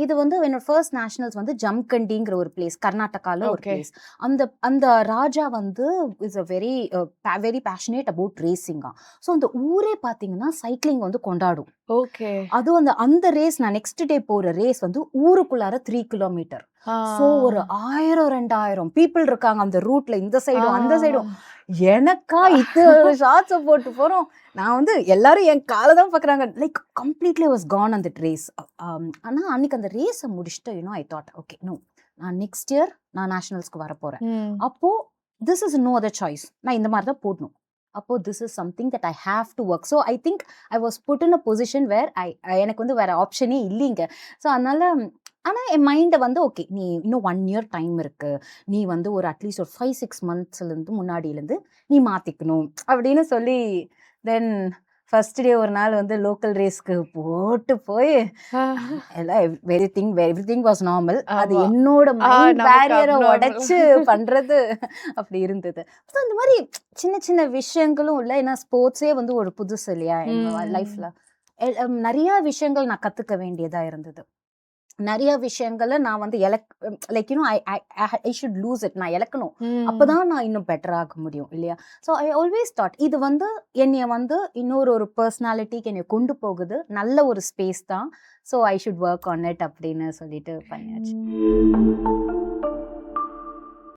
இது வந்து என்னோட ஃபர்ஸ்ட் நேஷனல்ஸ் வந்து ஜம்கண்டிங்கிற ஒரு பிளேஸ், கர்நாடகால ஒரு Okay. பிளேஸ். அந்த அந்த ராஜா வந்து is a very very passionate about ரேசிங்கா. ஸோ அந்த ஊரே பார்த்தீங்கன்னா சைக்கிளிங் வந்து கொண்டாடும். Okay. அதுவும் அந்த ரேஸ் நான் நெக்ஸ்ட் டே போற ரேஸ் வந்து ஊருக்குள்ளார 3 கிலோமீட்டர். ஸோ ஒரு 1000 2000 பீப்புள் இருக்காங்க அந்த ரூட்ல, இந்த சைடும் அந்த சைடும். எனக்கா இத்தனை ஷார்ட்ஸை போட்டு போறோம். நான் வந்து எல்லாரும் என் காலை தான் பார்க்குறாங்க. லைக் கம்ப்ளீட்லி வாஸ் கான் அந்த ரேஸ். ஆனா அன்னைக்கு அந்த ரேஸை முடிச்சுட்டு ஐ தாட் ஓகே நோ, நான் நெக்ஸ்ட் இயர் நான் நேஷனல்ஸ்க்கு வர போறேன். அப்போ this is no other choice, நான் இந்த மாதிரி தான் போடணும். அப்போ this is something that I have to work. So I think I was put in a position where எனக்கு வந்து வேற ஆப்ஷனே இல்லைங்க. ஸோ அதனால ஆனால் என் மைண்டை வந்து ஓகே நீ இன்னும் 1 இயர் டைம் இருக்கு, நீ வந்து ஒரு அட்லீஸ்ட் ஒரு 5-6 மந்த்ஸ்லேருந்து முன்னாடியிலேருந்து நீ மாற்றிக்கணும் அப்படின்னு சொல்லி தென் ஃபர்ஸ்ட் டே ஒரு நாள் வந்து லோக்கல் ரேஸ்க்கு போட்டு போய் எல்லாம் எவ்ரிதிங் வாஸ் நார்மல். அது என்னோட மைண்ட் பேரியரை உடைச்சு பண்றது அப்படி இருந்தது. ஸோ இந்த மாதிரி சின்ன சின்ன விஷயங்களும் இல்லை, ஏன்னா ஸ்போர்ட்ஸே வந்து ஒரு புதுசு இல்லையா என்னோட லைஃப்ல. நிறைய விஷயங்கள் நான் கத்துக்க வேண்டியதா இருந்தது. நிறைய விஷயங்களை நான் வந்து like you know I should loose it, நான் இழக்கணும். அப்பதான் நான் இன்னும் பெட்டர் ஆக முடியும் இல்லையா. ஸோ ஐ ஆல்வேஸ் தாட் இது வந்து என்னைய வந்து இன்னொரு பர்சனாலிட்டிக்கு என்னை கொண்டு போகுது, நல்ல ஒரு ஸ்பேஸ் தான். So I should work on it அப்படின்னு சொல்லிட்டு பண்ணியாச்சு.